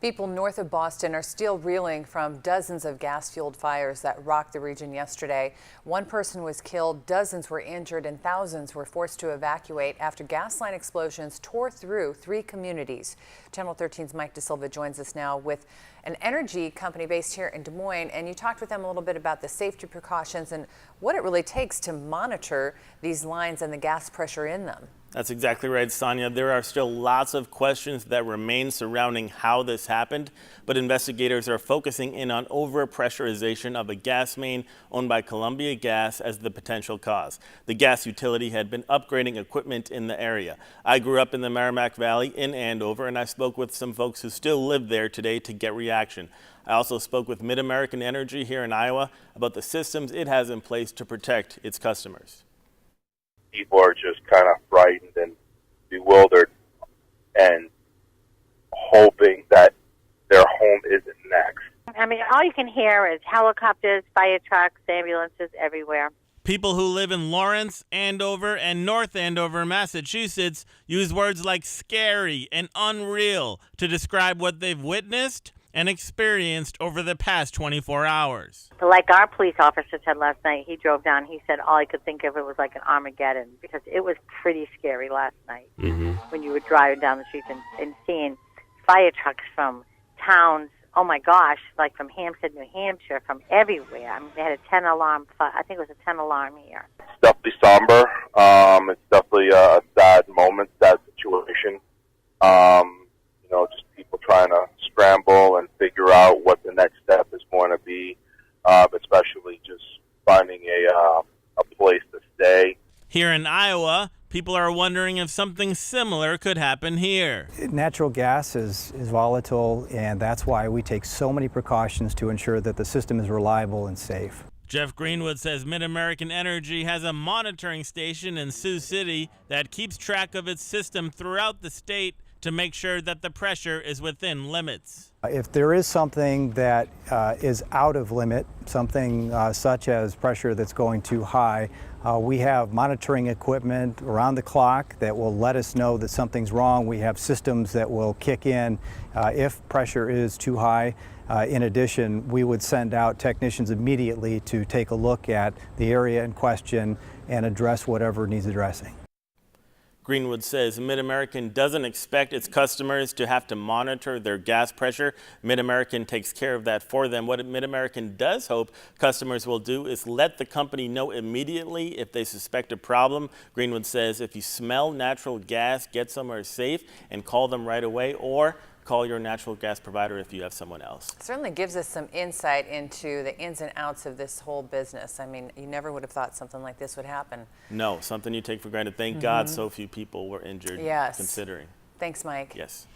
People north of Boston are still reeling from dozens of gas-fueled fires that rocked the region yesterday. One person was killed, dozens were injured, and thousands were forced to evacuate after gas line explosions tore through 3 communities. Channel 13's Mike DeSilva joins us now with an energy company based here in Des Moines, and you talked with them a little bit about the safety precautions and what it really takes to monitor these lines and the gas pressure in them. That's exactly right, Sonia. There are still lots of questions that remain surrounding how this happened, but investigators are focusing in on overpressurization of a gas main owned by Columbia Gas as the potential cause. The gas utility had been upgrading equipment in the area. I grew up in the Merrimack Valley in Andover, and I spoke with some folks who still live there today to get reaction. I also spoke with Mid-American Energy here in Iowa about the systems it has in place to protect its customers. People are just kind of frightened and bewildered and hoping that their home isn't next. I mean, all you can hear is helicopters, fire trucks, ambulances everywhere. People who live in Lawrence, Andover, and North Andover, Massachusetts use words like scary and unreal to describe what they've witnessed and experienced over the past 24 hours. Like our police officer said last night, he drove down, he said all he could think of it was like an Armageddon, because it was pretty scary last night when you were driving down the streets and seeing fire trucks from towns, oh my gosh, like from Hampstead, New Hampshire, from everywhere. I mean, they had a 10 alarm, I think it was a 10 alarm here. It's definitely somber. It's definitely a sad moment, sad situation. Just people trying to scramble and figure out what the next step is going to be, especially just finding a place to stay. Here in Iowa, people are wondering if something similar could happen here. Natural gas is volatile, and that's why we take so many precautions to ensure that the system is reliable and safe. Jeff Greenwood says Mid-American Energy has a monitoring station in Sioux City that keeps track of its system throughout the state to make sure that the pressure is within limits. If there is something that is out of limit, something such as pressure that's going too high, we have monitoring equipment around the clock that will let us know that something's wrong. We have systems that will kick in if pressure is too high. In addition, we would send out technicians immediately to take a look at the area in question and address whatever needs addressing. Greenwood says Mid-American doesn't expect its customers to have to monitor their gas pressure. Mid-American takes care of that for them. What Mid-American does hope customers will do is let the company know immediately if they suspect a problem. Greenwood says if you smell natural gas, get somewhere safe and call them right away, or call your natural gas provider if you have someone else. It certainly gives us some insight into the ins and outs of this whole business. I mean, you never would have thought something like this would happen. No, something you take for granted. Thank God so few people were injured, yes. considering. Thanks, Mike. Yes.